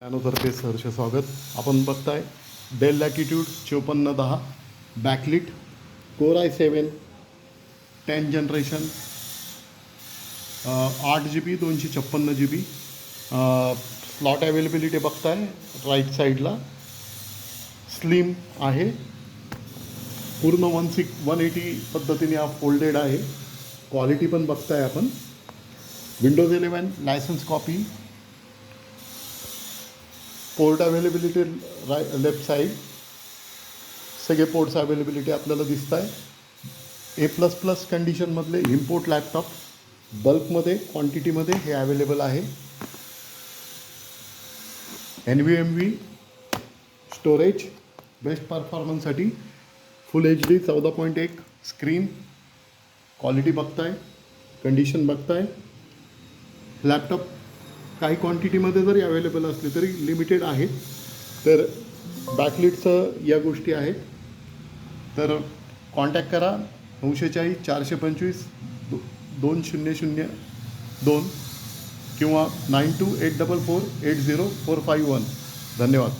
त्यानुतर्फे सहर्ष स्वागत. आपण बघताय Dell Latitude 5410 backlit core i7 10 generation 8 GB 256 GB. Slot availability बघताय राईट साईडला स्लिम आहे. पूर्ण 180 पद्धतीने हा फोल्डेड आहे. क्वालिटी पण बघताय आपण. Windows 11 licence copy. Port availability left side सगळे पोर्ट्स अवेलेबिलिटी आपल्याला दिसत आहे. A++ कंडिशनमधले इम्पोर्ट लॅपटॉप बल्कमध्ये क्वांटिटीमध्ये हे अवेलेबल आहे. NVMe स्टोरेज बेस्ट परफॉर्मन्ससाठी फुल HD 14.1 स्क्रीन. क्वालिटी बघताय, कंडिशन बघताय. लॅपटॉप काही क्वांटिटीमध्ये जरी अवेलेबल असले तरी लिमिटेड आहेत. तर बॅकलिटचं या गोष्टी आहेत. तर कॉन्टॅक्ट करा 940 425 2002 किंवा 9284480451. धन्यवाद.